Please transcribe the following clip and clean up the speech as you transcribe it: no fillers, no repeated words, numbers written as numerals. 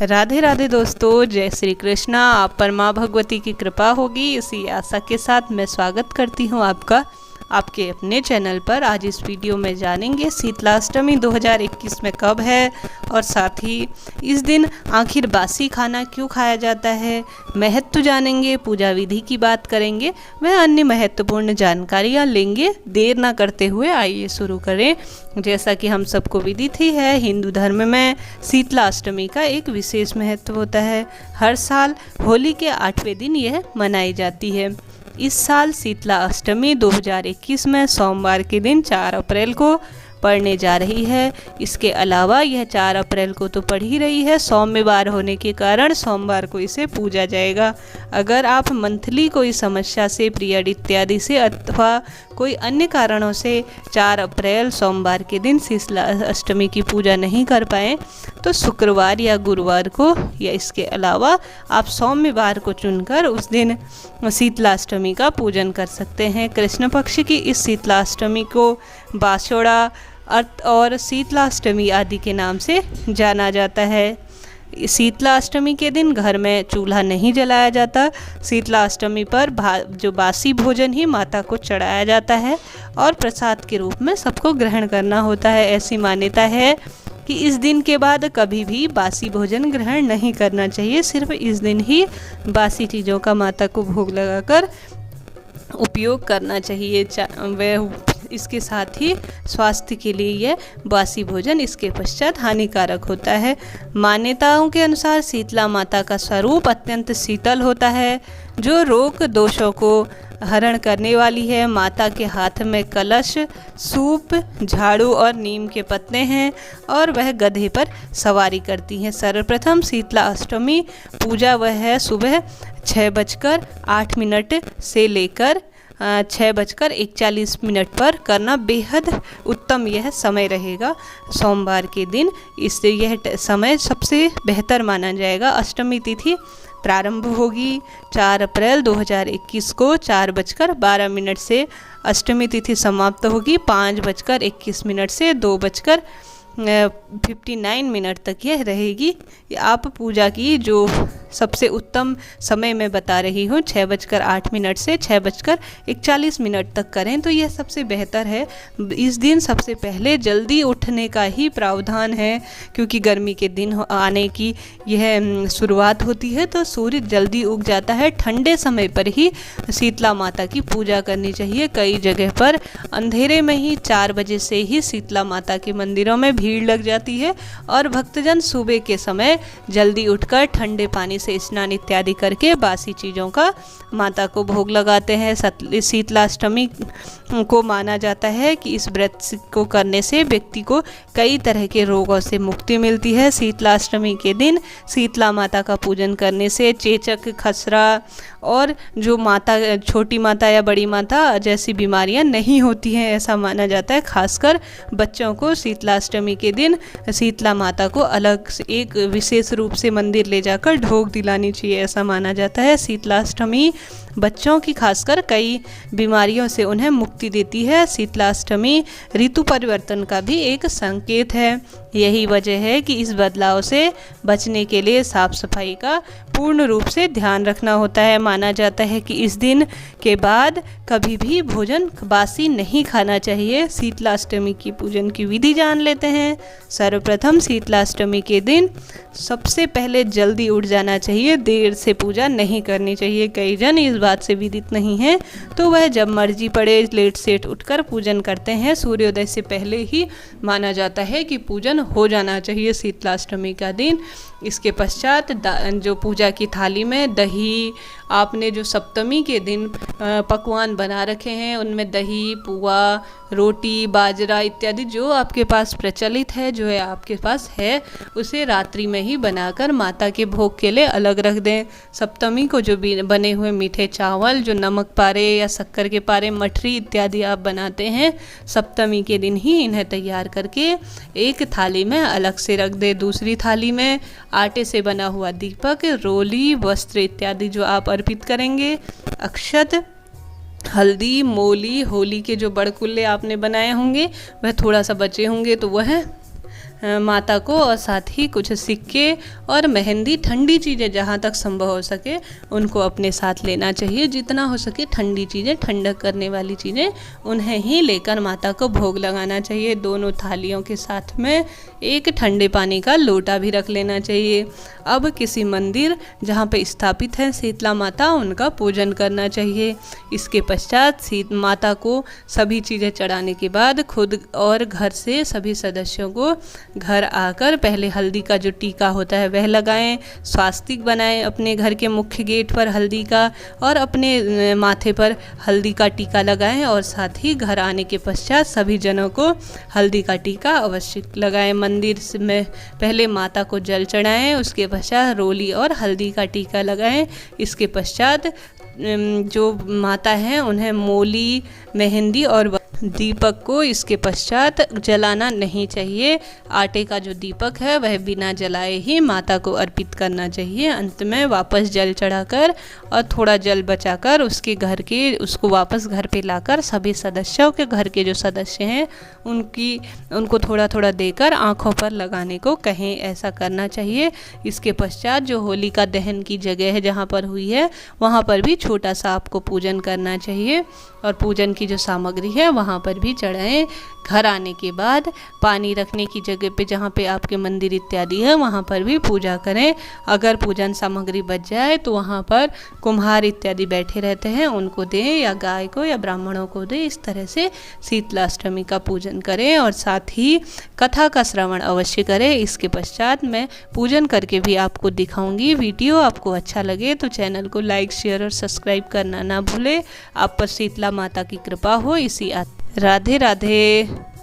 राधे राधे दोस्तों, जय श्री कृष्णा। आप पर माँ भगवती की कृपा होगी, इसी आशा के साथ मैं स्वागत करती हूँ आपका आपके अपने चैनल पर। आज इस वीडियो में जानेंगे शीतलाष्टमी 2021 में कब है और साथ ही इस दिन आखिर बासी खाना क्यों खाया जाता है, महत्व जानेंगे, पूजा विधि की बात करेंगे, वह अन्य महत्वपूर्ण जानकारियाँ लेंगे। देर ना करते हुए आइए शुरू करें। जैसा कि हम सबको विदित ही है, हिंदू धर्म में शीतलाष्टमी का एक विशेष महत्व होता है। हर साल होली के 8वें दिन यह मनाई जाती है। इस साल शीतला अष्टमी 2021 में सोमवार के दिन 4 अप्रैल को पड़ने जा रही है। इसके अलावा यह 4 अप्रैल को तो पड़ ही रही है, सोमवार होने के कारण सोमवार को इसे पूजा जाएगा। अगर आप मंथली कोई समस्या से, पीरियड इत्यादि से अथवा कोई अन्य कारणों से 4 अप्रैल सोमवार के दिन शीतला अष्टमी की पूजा नहीं कर पाएँ तो शुक्रवार या गुरुवार को या इसके अलावा आप सोमवार को चुनकर उस दिन शीतलाष्टमी का पूजन कर सकते हैं। कृष्ण पक्ष की इस शीतलाष्टमी को बासोड़ा और शीतलाष्टमी आदि के नाम से जाना जाता है। शीतलाष्टमी के दिन घर में चूल्हा नहीं जलाया जाता। शीतलाष्टमी पर जो बासी भोजन ही माता को चढ़ाया जाता है और प्रसाद के रूप में सबको ग्रहण करना होता है। ऐसी मान्यता है कि इस दिन के बाद कभी भी बासी भोजन ग्रहण नहीं करना चाहिए। सिर्फ इस दिन ही बासी चीज़ों का माता को भोग लगाकर उपयोग करना चाहिए। वह इसके साथ ही स्वास्थ्य के लिए यह बासी भोजन इसके पश्चात हानिकारक होता है। मान्यताओं के अनुसार शीतला माता का स्वरूप अत्यंत शीतल होता है, जो रोग दोषों को हरण करने वाली है। माता के हाथ में कलश, सूप, झाड़ू और नीम के पत्ते हैं और वह गधे पर सवारी करती हैं। सर्वप्रथम शीतला अष्टमी पूजा वह है सुबह 6:08 से लेकर 6:41 पर करना बेहद उत्तम यह समय रहेगा। सोमवार के दिन इससे यह समय सबसे बेहतर माना जाएगा। अष्टमी तिथि प्रारंभ होगी 4 अप्रैल 2021 को 4:12 से। अष्टमी तिथि समाप्त होगी 5:21 से 2:59 तक यह रहेगी। आप पूजा की जो सबसे उत्तम समय मैं बता रही हूँ 6:08 से 6:41 तक करें तो यह सबसे बेहतर है। इस दिन सबसे पहले जल्दी उठने का ही प्रावधान है, क्योंकि गर्मी के दिन आने की यह शुरुआत होती है तो सूर्य जल्दी उग जाता है। ठंडे समय पर ही शीतला माता की पूजा करनी चाहिए। कई जगह पर अंधेरे में ही 4 बजे से ही शीतला माता के मंदिरों में भीड़ लग जाती है और भक्तजन सुबह के समय जल्दी उठकर ठंडे पानी से स्नान इत्यादि करके बासी चीज़ों का माता को भोग लगाते हैं। शीतलाष्टमी को माना जाता है कि इस व्रत को करने से व्यक्ति को कई तरह के रोगों से मुक्ति मिलती है। शीतलाष्टमी के दिन शीतला माता का पूजन करने से चेचक, खसरा और जो माता, छोटी माता या बड़ी माता जैसी बीमारियां नहीं होती हैं, ऐसा माना जाता है। खासकर बच्चों को शीतलाष्टमी के दिन शीतला माता को अलग से एक विशेष रूप से मंदिर ले जाकर ढोक दिलानी चाहिए, ऐसा माना जाता है। शीतलाष्टमी बच्चों की खासकर कई बीमारियों से उन्हें मुक्ति देती है। शीतलाष्टमी ऋतु परिवर्तन का भी एक संकेत है। यही वजह है कि इस बदलाव से बचने के लिए साफ सफाई का पूर्ण रूप से ध्यान रखना होता है। माना जाता है कि इस दिन के बाद कभी भी भोजन बासी नहीं खाना चाहिए। शीतलाष्टमी की पूजन की विधि जान लेते हैं। सर्वप्रथम शीतलाष्टमी के दिन सबसे पहले जल्दी उठ जाना चाहिए, देर से पूजा नहीं करनी चाहिए। कई जन इस बात से विदित नहीं है तो वह जब मर्जी पड़े लेट सेट उठकर पूजन करते हैं। सूर्योदय से पहले ही माना जाता है कि पूजन हो जाना चाहिए शीतलाष्टमी का दिन। इसके पश्चात जो पूजा की थाली में दही, आपने जो सप्तमी के दिन पकवान बना रखे हैं उनमें दही, पुआ, रोटी, बाजरा इत्यादि जो आपके पास प्रचलित है, जो है आपके पास है, उसे रात्रि में ही बनाकर माता के भोग के लिए अलग रख दें। सप्तमी को जो बने हुए मीठे चावल, जो नमक पारे या शक्कर के पारे, मठरी इत्यादि आप बनाते हैं, सप्तमी के दिन ही इन्हें तैयार करके एक थाली में अलग से रख दें। दूसरी थाली में आटे से बना हुआ दीपक, रोली, वस्त्र इत्यादि जो आप अर्पित करेंगे, अक्षत, हल्दी, मोली, होली के जो बड़कुल्ले आपने बनाए होंगे वह थोड़ा सा बचे होंगे तो वह माता को, और साथ ही कुछ सिक्के और मेहंदी, ठंडी चीज़ें जहाँ तक संभव हो सके उनको अपने साथ लेना चाहिए। जितना हो सके ठंडी चीज़ें, ठंडक करने वाली चीज़ें, उन्हें ही लेकर माता को भोग लगाना चाहिए। दोनों थालियों के साथ में एक ठंडे पानी का लोटा भी रख लेना चाहिए। अब किसी मंदिर जहाँ पे स्थापित है शीतला माता, उनका पूजन करना चाहिए। इसके पश्चात माता को सभी चीज़ें चढ़ाने के बाद खुद और घर से सभी सदस्यों को घर आकर पहले हल्दी का जो टीका होता है वह लगाएं, स्वास्तिक बनाएं अपने घर के मुख्य गेट पर हल्दी का, और अपने माथे पर हल्दी का टीका लगाएं, और साथ ही घर आने के पश्चात सभी जनों को हल्दी का टीका अवश्य लगाएं। मंदिर में पहले माता को जल चढ़ाएं, उसके पश्चात रोली और हल्दी का टीका लगाएं। इसके पश्चात जो माता हैं उन्हें मोली, मेहंदी और दीपक को इसके पश्चात जलाना नहीं चाहिए। आटे का जो दीपक है वह बिना जलाए ही माता को अर्पित करना चाहिए। अंत में वापस जल चढ़ाकर और थोड़ा जल बचाकर उसको वापस घर पे लाकर सभी सदस्यों के, घर के जो सदस्य हैं उनको थोड़ा थोड़ा देकर आँखों पर लगाने को कहें, ऐसा करना चाहिए। इसके पश्चात जो होलिका दहन की जगह है जहाँ पर हुई है वहाँ पर भी छोटा सा आपको पूजन करना चाहिए, और पूजन की जो सामग्री है वहाँ पर भी चढ़ाएं। घर आने के बाद पानी रखने की जगह पे जहाँ पे आपके मंदिर इत्यादि है वहाँ पर भी पूजा करें। अगर पूजन सामग्री बच जाए तो वहाँ पर कुम्हार इत्यादि बैठे रहते हैं, उनको दें, या गाय को या ब्राह्मणों को दें। इस तरह से शीतलाष्टमी का पूजन करें, और साथ ही कथा का श्रवण अवश्य करें। इसके पश्चात मैं पूजन करके भी आपको दिखाऊंगी। वीडियो आपको अच्छा लगे तो चैनल को लाइक, शेयर और सब्सक्राइब करना ना भूलें। आप पर शीतला माता की कृपा हो। राधे राधे।